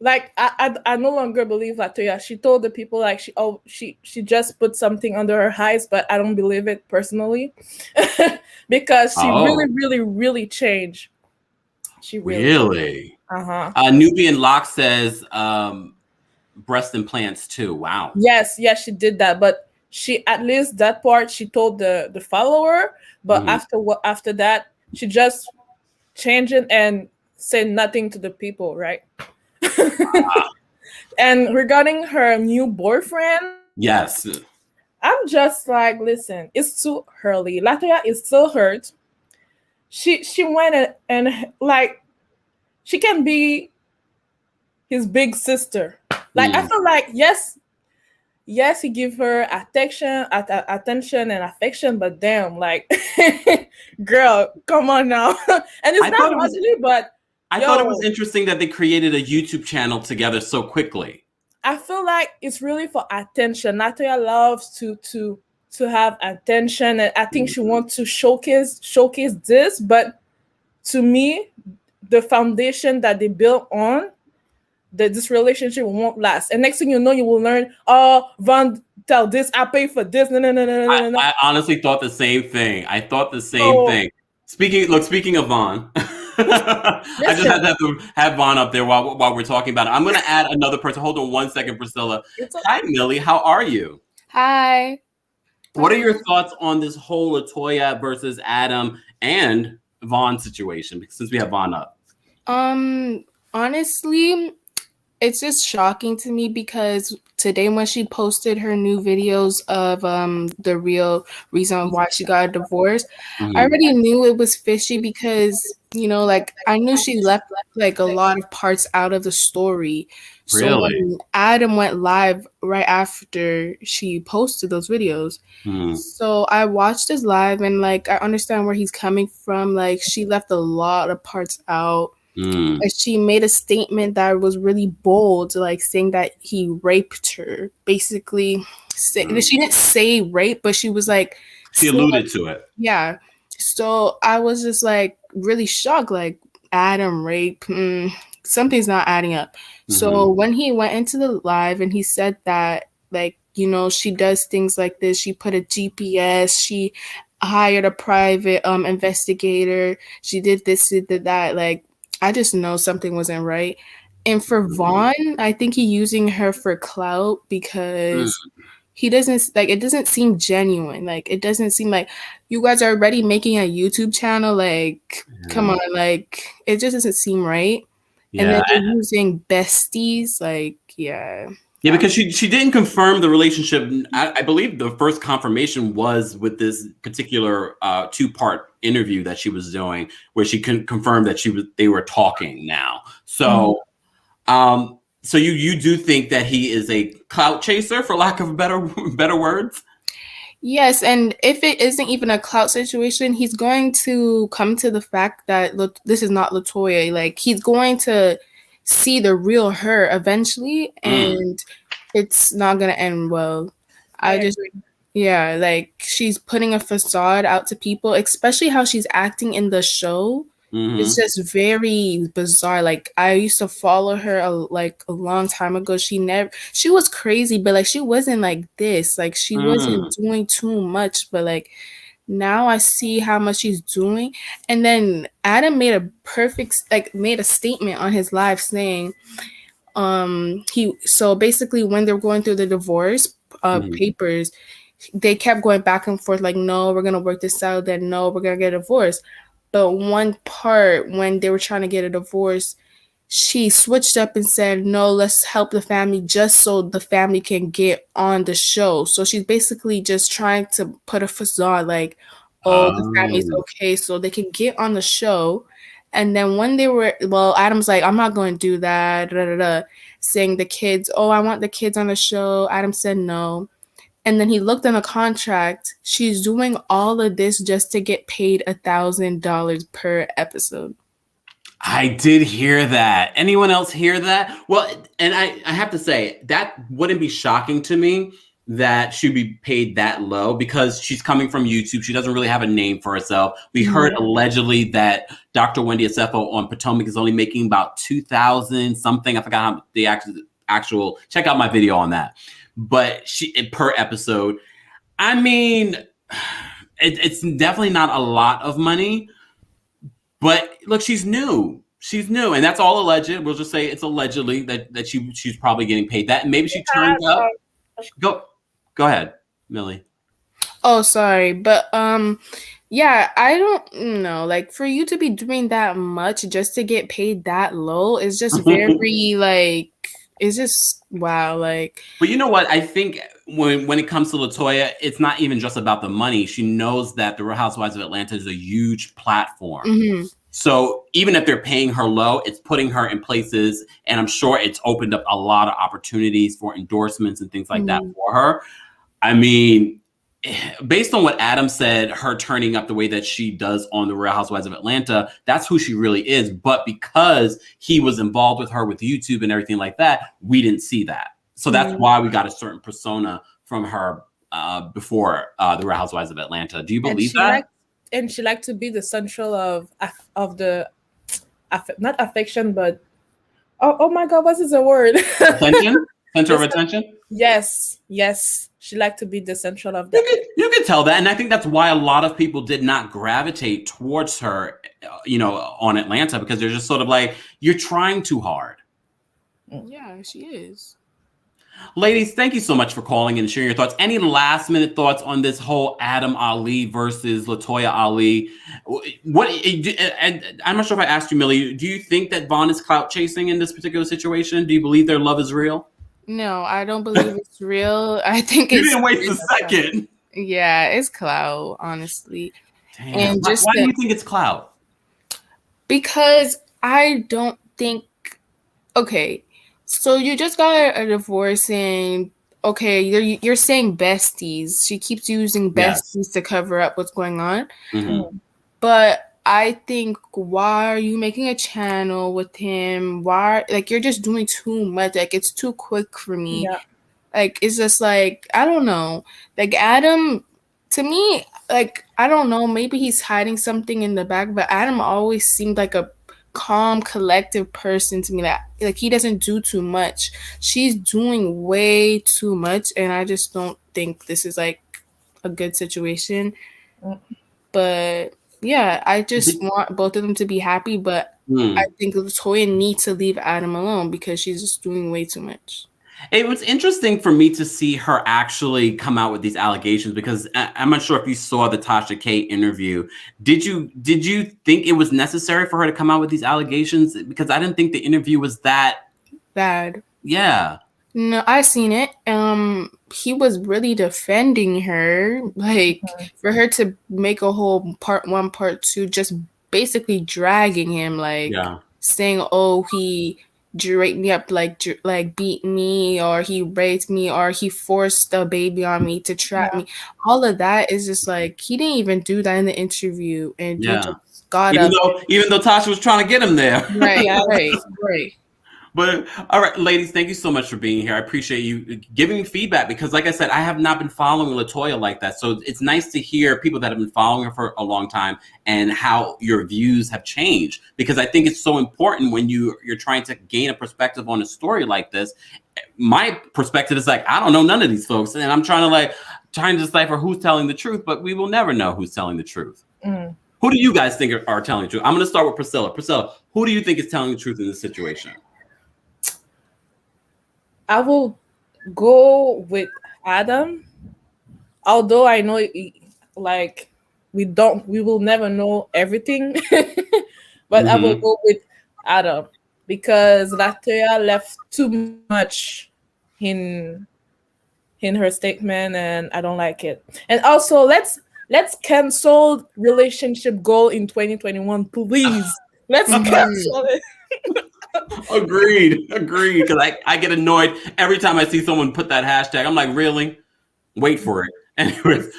like I no longer believe Latoya. She told the people like she just put something under her eyes, but I don't believe it personally because she really changed. She really. Nubian Locke says breast implants too. Wow. Yes, she did that, but she at least that part she told the follower, but after that she just changed it and said nothing to the people, right? And regarding her new boyfriend, yes, I'm just like, listen, it's too early. Latoya is still hurt. She went and like she can be his big sister. Like I feel like yes, he give her attention and affection, but damn, like, girl, come on now. And it's not ugly, but I thought it was interesting that they created a YouTube channel together so quickly. I feel like it's really for attention. Latoya loves to have attention, and I think she wants to showcase this. But to me, the foundation that they built on, that this relationship won't last. And next thing you know, you will learn, oh, Von tell this, I pay for this. No. I honestly thought the same thing. I thought the same thing. Speaking of Von, I just had to have Von up there while we're talking about it. I'm going to add another person. Hold on 1 second, Priscilla. Hi, Millie. How are you? Hi. What are your thoughts on this whole Latoya versus Adam and Von situation? Since we have Von up. Honestly, it's just shocking to me because today when she posted her new videos of the real reason why she got a divorce, I already knew it was fishy because, you know, like I knew she left like a lot of parts out of the story. So when Adam went live right after she posted those videos. So I watched his live and like I understand where he's coming from. Like she left a lot of parts out. And she made a statement that was really bold, like saying that he raped her. Basically, she didn't say rape, but she was like she alluded to it. Yeah. So I was just like really shocked, like Adam rape. Something's not adding up. So when he went into the live and he said that, like, you know, she does things like this. She put a GPS. She hired a private investigator. She did this, she did that. Like, I just know something wasn't right. And for Von, I think he's using her for clout because he doesn't, like, it doesn't seem genuine. Like, it doesn't seem like you guys are already making a YouTube channel. Like, come on, like, it just doesn't seem right. And then they're using besties. Like, yeah, because she didn't confirm the relationship. I believe the first confirmation was with this particular 2-part interview that she was doing, where she confirmed that they were talking now. So, so you do think that he is a clout chaser, for lack of better words? Yes, and if it isn't even a clout situation, he's going to come to the fact that look, this is not Latoya. Like he's going to see the real her eventually, and it's not gonna end well. Yeah, like she's putting a facade out to people, especially how she's acting in the show. It's just very bizarre. Like I used to follow her a long time ago. She was crazy, but like she wasn't like this. Like she wasn't doing too much, but like now I see how much she's doing. And then Adam made a statement on his live saying, so basically when they're going through the divorce papers, they kept going back and forth, like, no, we're gonna work this out, then no, we're gonna get a divorce. But one part when they were trying to get a divorce, she switched up and said, no, let's help the family just so the family can get on the show. So she's basically just trying to put a facade like, oh, the family's okay, so they can get on the show. And then when they were, well, Adam's like, I'm not going to do that, saying the kids, oh, I want the kids on the show. Adam said no. And then he looked in the contract. She's doing all of this just to get paid $1,000 per episode. I did hear that. Anyone else hear that? Well, and I have to say, that wouldn't be shocking to me that she'd be paid that low because she's coming from YouTube. She doesn't really have a name for herself. We heard allegedly that Dr. Wendy Asefo on Potomac is only making about 2,000 something. I forgot how the actual, check out my video on that. But she per episode, I mean, it's definitely not a lot of money. But look, she's new. She's new, and that's all alleged. We'll just say it's allegedly that she's probably getting paid that. And maybe she turned up. Go ahead, Millie. Oh, sorry, but yeah, I don't know. Like, for you to be doing that much just to get paid that low is just very like, it's just wow. Like, but you know what? I think when it comes to Latoya, it's not even just about the money. She knows that the Real Housewives of Atlanta is a huge platform. So even if they're paying her low, it's putting her in places, and I'm sure it's opened up a lot of opportunities for endorsements and things like that for her. I mean, based on what Adam said, her turning up the way that she does on the Real Housewives of Atlanta, that's who she really is. But because he was involved with her with YouTube and everything like that, we didn't see that. So that's why we got a certain persona from her before the Real Housewives of Atlanta. Do you believe that? And she liked to be the central of the not affection, but oh my God, what is the word? Attention? Center of attention? Yes. She liked to be the central of that. You can tell that, and I think that's why a lot of people did not gravitate towards her, on Atlanta, because they're just sort of like, you're trying too hard. Yeah, she is. Ladies, thank you so much for calling and sharing your thoughts. Any last minute thoughts on this whole Adam Ali versus Latoya Ali? And I'm not sure if I asked you, Millie, do you think that Vaughn is clout chasing in this particular situation? Do you believe their love is real? No, I don't believe it's real. I think you didn't waste a second. Yeah, it's clout, honestly. Damn. And why do you think it's clout? Because I don't think, okay, so you just got a divorce and okay, you're saying besties. She keeps using besties to cover up what's going on. But I think, why are you making a channel with him? Why, like, you're just doing too much. Like, it's too quick for me. Yeah. Like, it's just like, I don't know. Like, Adam, to me, like, I don't know. Maybe he's hiding something in the back, but Adam always seemed like a calm, collective person to me. Like he doesn't do too much. She's doing way too much, and I just don't think this is like a good situation. But yeah, I just want both of them to be happy, but I think Latoya needs to leave Adam alone because she's just doing way too much. It was interesting for me to see her actually come out with these allegations, because I'm not sure if you saw the Tasha K interview. Did you think it was necessary for her to come out with these allegations? Because I didn't think the interview was that bad. Yeah. No, I seen it. He was really defending her, like for her to make a whole part 1, part 2, just basically dragging him, like saying, "Oh, he raped me up, like beat me, or he raped me, or he forced the baby on me to trap me." All of that is just like, he didn't even do that in the interview, and you just got even though Tasha was trying to get him there. Right. But all right, ladies, thank you so much for being here. I appreciate you giving me feedback, because like I said, I have not been following Latoya like that. So it's nice to hear people that have been following her for a long time and how your views have changed, because I think it's so important when you're trying to gain a perspective on a story like this. My perspective is like, I don't know none of these folks, and I'm trying to decipher who's telling the truth, but we will never know who's telling the truth. Who do you guys think are telling the truth? I'm going to start with Priscilla. Priscilla, who do you think is telling the truth in this situation? I will go with Adam. although I know like we will never know everything, but I will go with Adam because Latoya left too much in her statement, and I don't like it. And also, let's cancel relationship goal in 2021, please. Let's cancel it. Agreed. Because I get annoyed every time I see someone put that hashtag. I'm like, really? Wait for it. Anyways,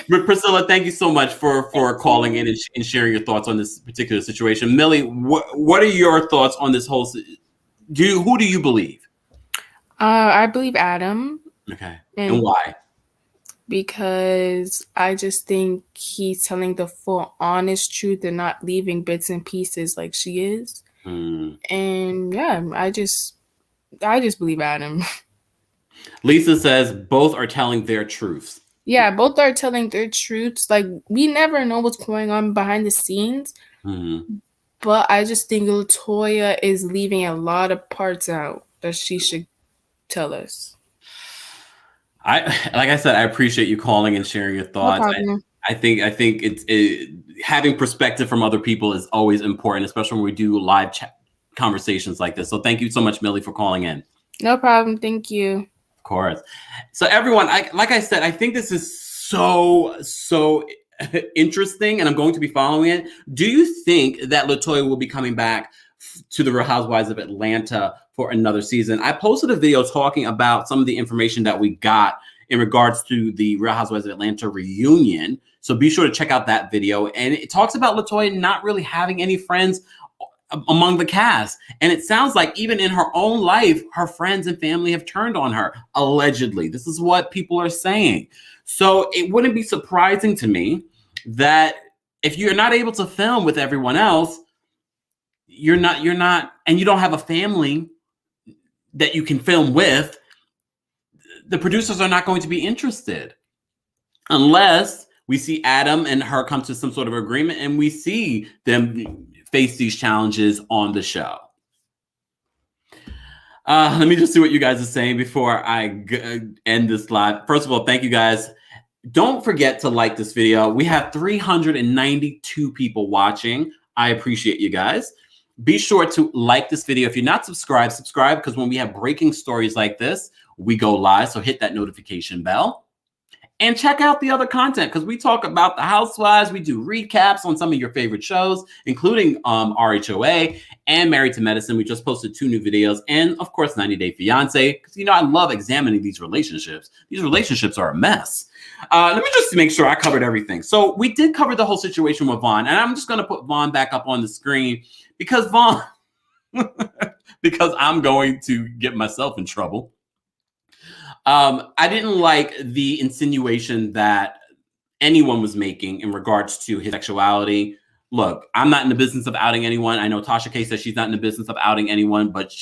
Priscilla, thank you so much for calling in and sharing your thoughts on this particular situation. Millie, what are your thoughts on this whole? Who do you believe? I believe Adam. Okay, and why? Because I just think he's telling the full, honest truth and not leaving bits and pieces like she is. And yeah, I just believe Adam. Lisa says both are telling their truths. Yeah, both are telling their truths. Like, we never know what's going on behind the scenes. But I just think Latoya is leaving a lot of parts out that she should tell us. Like I said, I appreciate you calling and sharing your thoughts. No, I think it's having perspective from other people is always important, especially when we do live conversations like this. So thank you so much, Millie, for calling in. No problem. Thank you. Of course. So everyone, like I said, I think this is so interesting, and I'm going to be following it. Do you think that Latoya will be coming back to the Real Housewives of Atlanta for another season? I posted a video talking about some of the information that we got in regards to the Real Housewives of Atlanta reunion. So be sure to check out that video. And it talks about Latoya not really having any friends among the cast. And it sounds like even in her own life, her friends and family have turned on her, allegedly. This is what people are saying. So it wouldn't be surprising to me that if you're not able to film with everyone else, you're not, and you don't have a family that you can film with, the producers are not going to be interested unless we see Adam and her come to some sort of agreement and we see them face these challenges on the show. Let me just see what you guys are saying before I end this live. First of all, thank you guys. Don't forget to like this video. We have 392 people watching. I appreciate you guys. Be sure to like this video. If you're not subscribed, subscribe, because when we have breaking stories like this, we go live. So hit that notification bell. And check out the other content, because we talk about the Housewives. We do recaps on some of your favorite shows, including RHOA and Married to Medicine. We just posted 2 new videos. And, of course, 90 Day Fiancé, because, I love examining these relationships. These relationships are a mess. Let me just make sure I covered everything. So we did cover the whole situation with Vaughn. And I'm just going to put Vaughn back up on the screen because Vaughn, because I'm going to get myself in trouble. I didn't like the insinuation that anyone was making in regards to his sexuality. Look, I'm not in the business of outing anyone. I know Tasha K says she's not in the business of outing anyone, but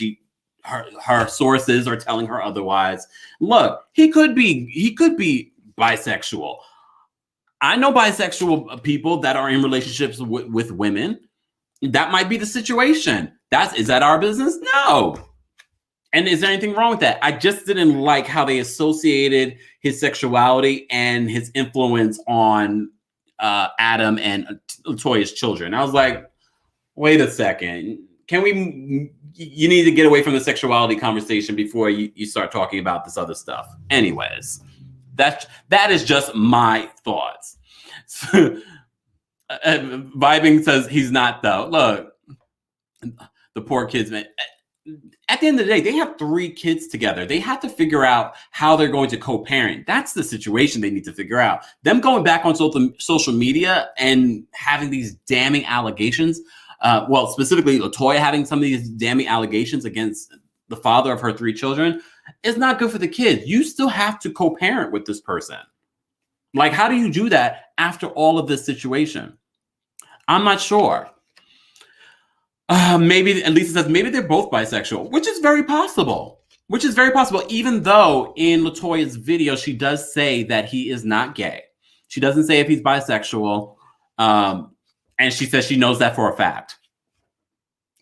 her sources are telling her otherwise. Look, he could be bisexual. I know bisexual people that are in relationships with women. That might be the situation. Is that our business? No. And is there anything wrong with that? I just didn't like how they associated his sexuality and his influence on Adam and Latoya's children. I was like, wait a second. You need to get away from the sexuality conversation before you start talking about this other stuff. Anyways, that is just my thoughts. Vibing says he's not, though. Look, the poor kids, man. At the end of the day, they have 3 kids together. They have to figure out how they're going to co-parent. That's the situation they need to figure out. Them going back on social media and having these damning allegations, well, specifically Latoya having some of these damning allegations against the father of her 3 children, is not good for the kids. You still have to co-parent with this person. Like, how do you do that after all of this situation? I'm not sure. Maybe, at least it says maybe they're both bisexual, which is very possible. Even though in Latoya's video, she does say that he is not gay. She doesn't say if he's bisexual. And she says she knows that for a fact.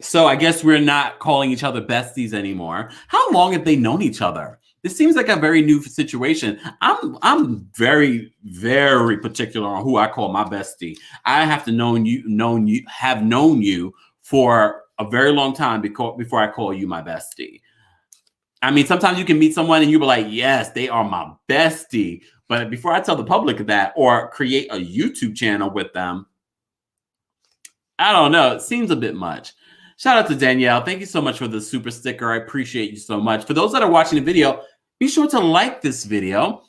So I guess we're not calling each other besties anymore. How long have they known each other? This seems like a very new situation. I'm very, very particular on who I call my bestie. I have to known you for a very long time before I call you my bestie. I mean, sometimes you can meet someone and you be like, yes, they are my bestie. But before I tell the public that or create a YouTube channel with them, I don't know. It seems a bit much. Shout out to Danielle. Thank you so much for the super sticker. I appreciate you so much. For those that are watching the video, be sure to like this video.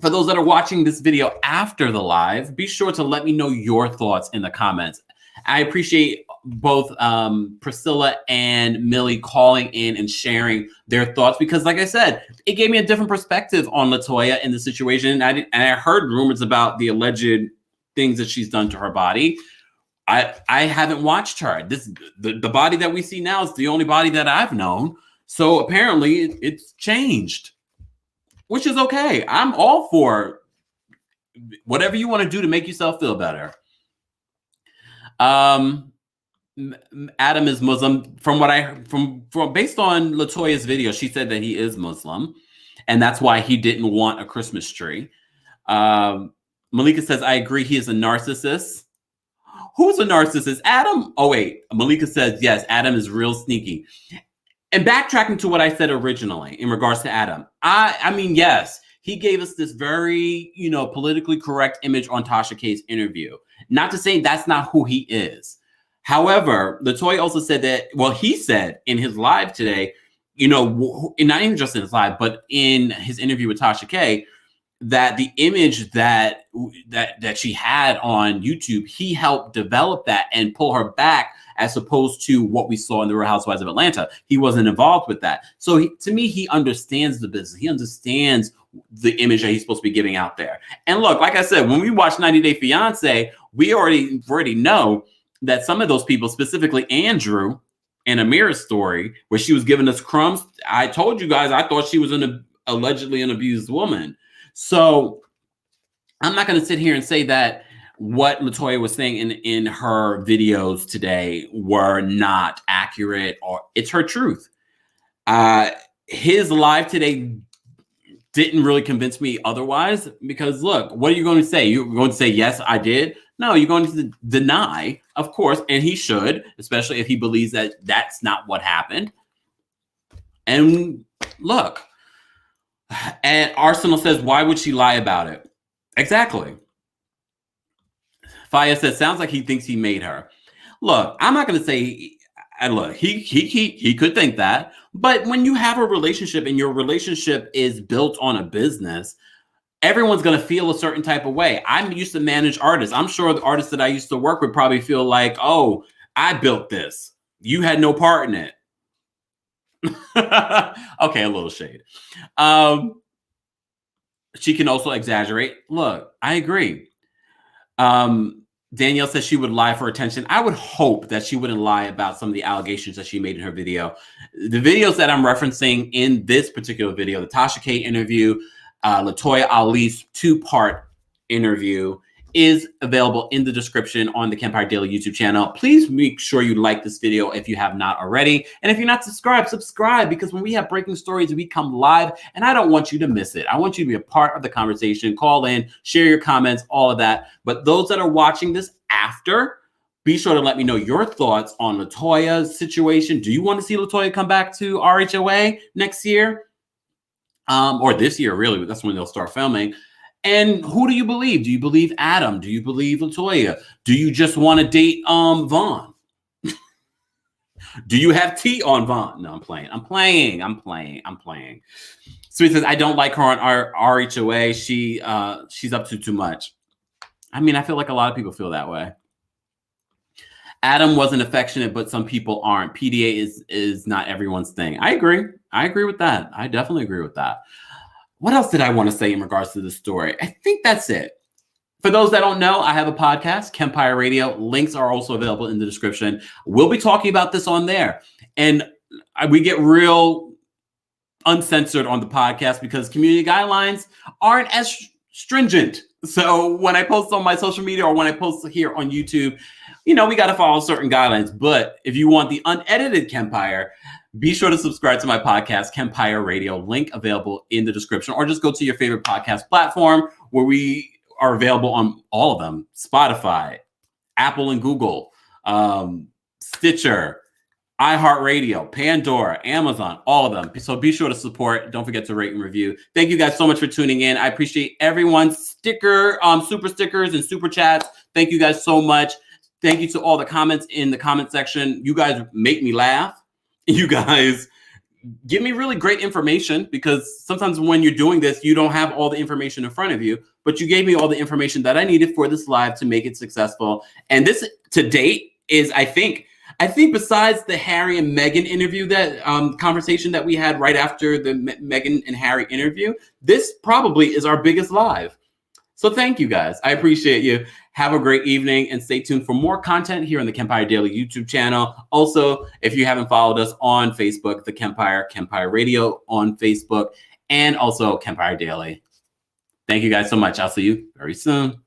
For those that are watching this video after the live, be sure to let me know your thoughts in the comments. I appreciate both Priscilla and Millie calling in and sharing their thoughts because, like I said, it gave me a different perspective on Latoya in the situation. And I heard rumors about the alleged things that she's done to her body. I haven't watched her. The body that we see now is the only body that I've known. So apparently it's changed, which is okay. I'm all for whatever you want to do to make yourself feel better. Adam is Muslim. From based on Latoya's video, she said that he is Muslim, and that's why he didn't want a Christmas tree. Malika says, I agree, he is a narcissist. Who's a narcissist? Adam? Oh, wait. Malika says, yes, Adam is real sneaky. And backtracking to what I said originally in regards to Adam, I mean, yes, he gave us this very, politically correct image on Tasha K's interview. Not to say that's not who he is. However, Latoya also said that, well, he said in his live today, not even just in his live, but in his interview with Tasha K, that the image that she had on YouTube, he helped develop that and pull her back as opposed to what we saw in the Real Housewives of Atlanta. He wasn't involved with that. So to me, he understands the business. He understands the image that he's supposed to be giving out there. And look, like I said, when we watch 90 Day Fiance, we already know that some of those people, specifically Andrew and Amira's story, where she was giving us crumbs. I told you guys, I thought she was allegedly an abused woman. So I'm not going to sit here and say that what Latoya was saying in her videos today were not accurate, or it's her truth. His live today didn't really convince me otherwise, because look, what are you going to say? You're going to say, yes, I did? No, you're going to deny, of course, and he should, especially if he believes that that's not what happened. And look, and Arsenal says, why would she lie about it? Exactly. Faya says, sounds like he thinks he made her. Look, I'm not going to say, and look, he could think that, but when you have a relationship and your relationship is built on a business, everyone's going to feel a certain type of way. I'm used to manage artists. I'm sure the artists that I used to work with probably feel like, oh, I built this. You had no part in it. Okay, a little shade. She can also exaggerate. Look, I agree. Danielle says she would lie for attention. I would hope that she wouldn't lie about some of the allegations that she made in her video. The videos that I'm referencing in this particular video, the Tasha K interview, Latoya Ali's 2-part interview, is available in the description on the KEMPIRE Daily YouTube channel. Please make sure you like this video if you have not already. And if you're not subscribed, subscribe, because when we have breaking stories, we come live and I don't want you to miss it. I want you to be a part of the conversation. Call in, share your comments, all of that. But those that are watching this after, be sure to let me know your thoughts on Latoya's situation. Do you want to see Latoya come back to RHOA next year? Or this year, really? That's when they'll start filming. And who do you believe? Do you believe Adam? Do you believe Latoya? Do you just want to date Vaughn? Do you have tea on Vaughn? No, I'm playing. Sweet says, I don't like her on RHOA. She's up to too much. I mean, I feel like a lot of people feel that way. Adam wasn't affectionate, but some people aren't. PDA is not everyone's thing. I agree. I agree with that. I definitely agree with that. What else did I want to say in regards to this story? I think that's it. For those that don't know, I have a podcast, KEMPIRE Radio. Links are also available in the description. We'll be talking about this on there. And we get real uncensored on the podcast because community guidelines aren't as stringent. So when I post on my social media or when I post here on YouTube, we got to follow certain guidelines. But if you want the unedited KEMPIRE, Be sure to subscribe to my podcast, KEMPIRE Radio, link available in the description, or just go to your favorite podcast platform where we are available on all of them: Spotify, Apple and Google, Stitcher, iHeartRadio, Pandora, Amazon, all of them. So be sure to support. Don't forget to rate and review. Thank you guys so much for tuning in. I appreciate everyone's super stickers and super chats. Thank you guys so much. Thank you to all the comments in the comment section. You guys make me laugh. You guys give me really great information, because sometimes when you're doing this, you don't have all the information in front of you, but you gave me all the information that I needed for this live to make it successful. And this to date is, I think besides the Harry and Meghan interview, that conversation that we had right after the Meghan and Harry interview, this probably is our biggest live. So thank you guys. I appreciate you. Have a great evening, and stay tuned for more content here on the KEMPIRE Daily YouTube channel. Also, if you haven't followed us on Facebook, The KEMPIRE, KEMPIRE Radio on Facebook, and also KEMPIRE Daily. Thank you guys so much. I'll see you very soon.